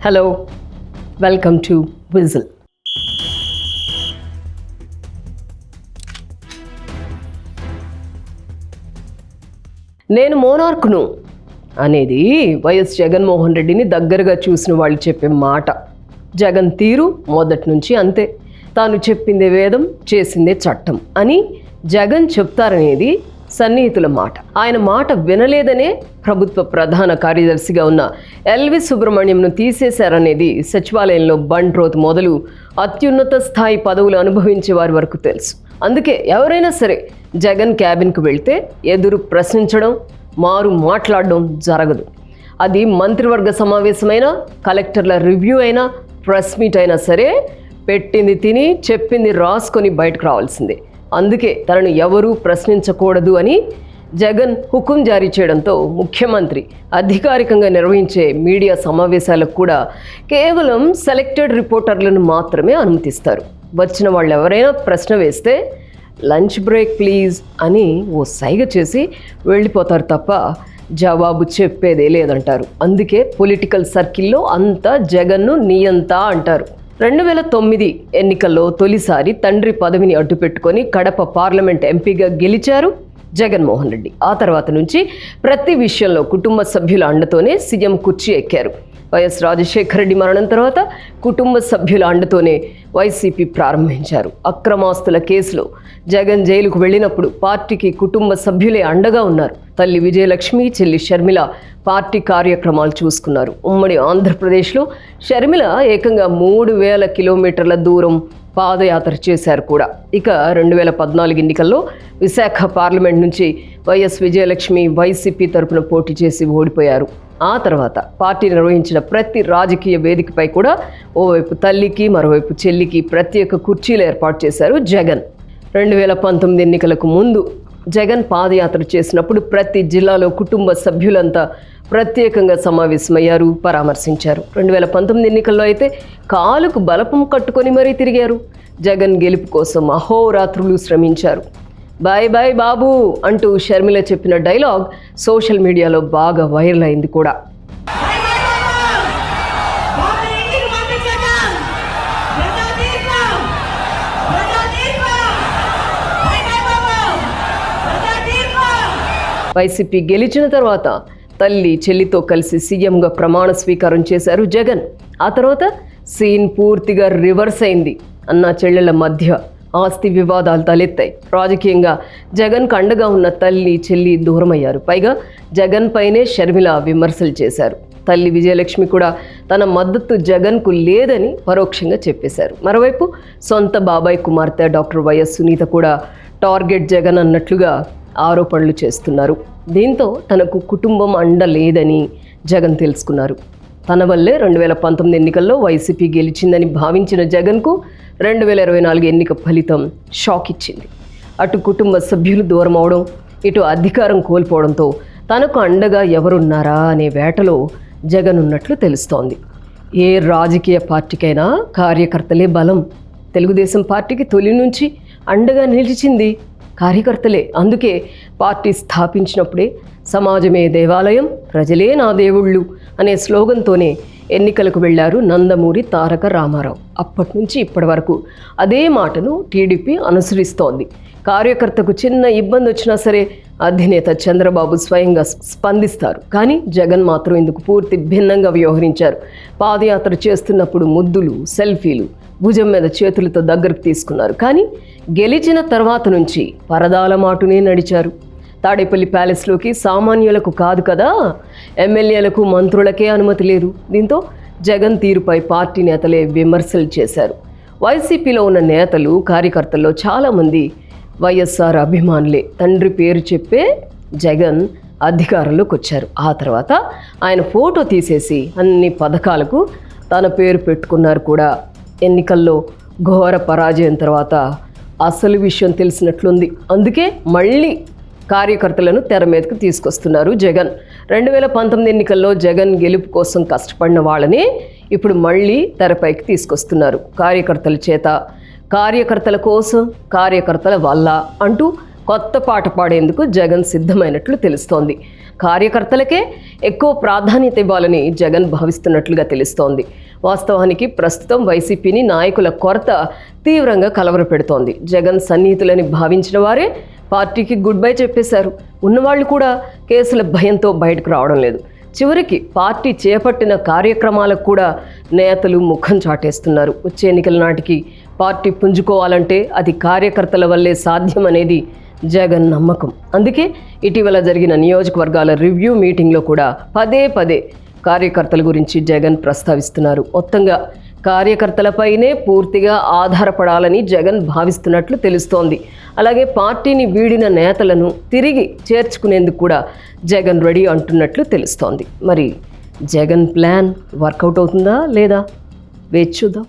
Hello, welcome to whistle. నేను మోనార్క్ను అనేది YS Jaganmohan రెడ్డిని దగ్గరగా చూసిన వాళ్ళు చెప్పే మాట. జగన్ తీరు మొదటి నుంచి అంతే. తాను చెప్పిందే వేదం, చేసిందే చట్టం అని జగన్ చెప్తారనేది సన్నిహితుల మాట. ఆయన మాట వినలేదనే ప్రభుత్వ ప్రధాన కార్యదర్శిగా ఉన్న ఎల్వి సుబ్రహ్మణ్యంను తీసేశారనేది సచివాలయంలో బండ్ రోత్ మొదలు అత్యున్నత స్థాయి పదవులు అనుభవించే వారి వరకు తెలుసు. అందుకే ఎవరైనా సరే జగన్ క్యాబిన్కు వెళ్తే ఎదురు ప్రశ్నించడం, మారు మాట్లాడడం జరగదు. అది మంత్రివర్గ సమావేశమైనా, కలెక్టర్ల రివ్యూ అయినా, ప్రెస్ మీట్ అయినా సరే పెట్టింది తిని చెప్పింది రాసుకొని బయటకు రావాల్సిందే. అందుకే తనను ఎవరూ ప్రశ్నించకూడదు అని జగన్ హుకుం జారీ చేయడంతో ముఖ్యమంత్రి అధికారికంగా నిర్వహించే మీడియా సమావేశాలకు కూడా కేవలం సెలెక్టెడ్ రిపోర్టర్లను మాత్రమే అనుమతిస్తారు. వచ్చిన వాళ్ళు ఎవరైనా ప్రశ్న వేస్తే లంచ్ బ్రేక్ ప్లీజ్ అని ఓ సైగ చేసి వెళ్ళిపోతారు తప్ప జవాబు చెప్పేదే లేదంటారు. అందుకే పొలిటికల్ సర్కిల్లో అంతా జగన్ను నియంత అంటారు. 2009 ఎన్నికల్లో తొలిసారి తండ్రి పదవిని అడ్డుపెట్టుకొని కడప పార్లమెంట్ ఎంపీగా గెలిచారు జగన్మోహన్ రెడ్డి. ఆ తర్వాత నుంచి ప్రతి విషయంలో కుటుంబ సభ్యుల అండతోనే సీఎం కుర్చీ ఎక్కారు. వైఎస్ రాజశేఖర రెడ్డి మరణం తర్వాత కుటుంబ సభ్యుల అండతోనే వైసీపీ ప్రారంభించారు. అక్రమాస్తుల కేసులో జగన్ జైలుకు వెళ్ళినప్పుడు పార్టీకి కుటుంబ సభ్యులే అండగా ఉన్నారు. తల్లి విజయలక్ష్మి, చెల్లి షర్మిల పార్టీ కార్యక్రమాలు చూసుకున్నారు. ఉమ్మడి ఆంధ్రప్రదేశ్లో షర్మిల ఏకంగా 3000 కిలోమీటర్ల దూరం పాదయాత్ర చేశారు కూడా. ఇక 2014 ఎన్నికల్లో విశాఖ పార్లమెంట్ నుంచి వైఎస్ విజయలక్ష్మి వైసీపీ తరపున పోటీ చేసి ఓడిపోయారు. ఆ తర్వాత పార్టీ నిర్వహించిన ప్రతి రాజకీయ వేదికపై కూడా ఓవైపు తల్లికి మరోవైపు చెల్లికి ప్రత్యేక కుర్చీలు ఏర్పాటు చేశారు జగన్. 2019 ఎన్నికలకు ముందు జగన్ పాదయాత్ర చేసినప్పుడు ప్రతి జిల్లాలో కుటుంబ సభ్యులంతా ప్రత్యేకంగా సమావేశమయ్యారు, పరామర్శించారు. 2019 ఎన్నికల్లో అయితే కాలుకు బలపం కట్టుకొని మరీ తిరిగారు. జగన్ గెలుపు కోసం అహోరాత్రులు శ్రమించారు. బాయ్ బాయ్ బాబు అంటూ షర్మిల చెప్పిన డైలాగ్ సోషల్ మీడియాలో బాగా వైరల్ అయింది కూడా. వైసీపీ గెలిచిన తర్వాత తల్లి చెల్లితో కలిసి సీఎంగా ప్రమాణ స్వీకారం చేశారు జగన్. ఆ తర్వాత సీన్ పూర్తిగా రివర్స్ అయింది. అన్నా చెల్లెళ్ల మధ్య ఆస్తి వివాదాలు తలెత్తాయి. రాజకీయంగా జగన్కు అండగా ఉన్న తల్లి చెల్లి దూరమయ్యారు. పైగా జగన్ పైనే షర్మిల విమర్శలు చేశారు. తల్లి విజయలక్ష్మి కూడా తన మద్దతు జగన్కు లేదని పరోక్షంగా చెప్పేశారు. మరోవైపు సొంత బాబాయ్ కుమార్తె డాక్టర్ వైఎస్ సునీత కూడా టార్గెట్ జగన్ అన్నట్లుగా ఆరోపణలు చేస్తున్నారు. దీంతో తనకు కుటుంబం అండ లేదని జగన్ తెలుసుకున్నారు. తన వల్లే 2019 ఎన్నికల్లో వైసీపీ గెలిచిందని భావించిన జగన్కు 2024 ఎన్నిక ఫలితం షాక్ ఇచ్చింది. అటు కుటుంబ సభ్యులు దూరం అవడం, ఇటు అధికారం కోల్పోవడంతో తనకు అండగా ఎవరున్నారా అనే వేటలో జగన్ ఉన్నట్లు తెలుస్తోంది. ఏ రాజకీయ పార్టీకైనా కార్యకర్తలే బలం. తెలుగుదేశం పార్టీకి తొలి నుంచి అండగా నిలిచింది కార్యకర్తలే. అందుకే పార్టీ స్థాపించినప్పుడే సమాజమే దేవాలయం, ప్రజలే నా దేవుళ్ళు అనే స్లోగన్తోనే ఎన్నికలకు వెళ్లారు నందమూరి తారక రామారావు. అప్పటి నుంచి ఇప్పటి వరకు అదే మాటను టీడీపీ అనుసరిస్తోంది. కార్యకర్తకు చిన్న ఇబ్బంది వచ్చినా సరే అధినేత చంద్రబాబు స్వయంగా స్పందిస్తారు. కానీ జగన్ మాత్రం ఇందుకు పూర్తి భిన్నంగా వ్యవహరించారు. పాదయాత్ర చేస్తున్నప్పుడు ముద్దులు, సెల్ఫీలు, భుజం మీద చేతులతో దగ్గరకు తీసుకున్నారు. కానీ గెలిచిన తర్వాత నుంచి పరదాల మాటునే నడిచారు. తాడేపల్లి ప్యాలెస్లోకి సామాన్యులకు కాదు కదా, ఎమ్మెల్యేలకు మంత్రులకే అనుమతి లేదు. దీంతో జగన్ తీరుపై పార్టీ నేతలే విమర్శలు చేశారు. వైసీపీలో ఉన్న నేతలు, కార్యకర్తల్లో చాలామంది వైఎస్ఆర్ అభిమానులే. తండ్రి పేరు చెప్పే జగన్ అధికారంలోకి వచ్చారు. ఆ తర్వాత ఆయన ఫోటో తీసేసి అన్ని పథకాలకు తన పేరు పెట్టుకున్నారు కూడా. ఎన్నికల్లో ఘోర పరాజయం తర్వాత అసలు విషయం తెలిసినట్లుంది. అందుకే మళ్ళీ కార్యకర్తలను తెర మీదకు తీసుకొస్తున్నారు జగన్. 2019 ఎన్నికల్లో జగన్ గెలుపు కోసం కష్టపడిన వాళ్ళని ఇప్పుడు మళ్ళీ తెరపైకి తీసుకొస్తున్నారు. కార్యకర్తల చేత, కార్యకర్తల కోసం, కార్యకర్తల వల్ల అంటూ కొత్త పాట పాడేందుకు జగన్ సిద్ధమైనట్లు తెలుస్తోంది. కార్యకర్తలకే ఎక్కువ ప్రాధాన్యత ఇవ్వాలని జగన్ భావిస్తున్నట్లుగా తెలుస్తోంది. వాస్తవానికి ప్రస్తుతం వైసీపీని నాయకుల కొరత తీవ్రంగా కలవరపెడుతోంది. జగన్ సన్నిహితులని భావించిన వారే పార్టీకి గుడ్ బై చెప్పేశారు. ఉన్నవాళ్ళు కూడా కేసుల భయంతో బయటకు రావడం లేదు. చివరికి పార్టీ చేపట్టిన కార్యక్రమాలకు కూడా నేతలు ముఖం చాటేస్తున్నారు. వచ్చే ఎన్నికల నాటికి పార్టీ పుంజుకోవాలంటే అది కార్యకర్తల వల్లే సాధ్యమనేది జగన్ నమ్మకం. అందుకే ఇటీవల జరిగిన నియోజకవర్గాల రివ్యూ మీటింగ్లో కూడా పదే పదే కార్యకర్తల గురించి జగన్ ప్రస్తావిస్తున్నారు. మొత్తంగా కార్యకర్తలపైనే పూర్తిగా ఆధారపడాలని జగన్ భావిస్తున్నట్లు తెలుస్తోంది. అలాగే పార్టీని వీడిన నేతలను తిరిగి చేర్చుకునేందుకు కూడా జగన్ రెడీ అంటున్నట్లు తెలుస్తోంది. మరి జగన్ ప్లాన్ వర్కౌట్ అవుతుందా లేదా వేచి చూద్దాం.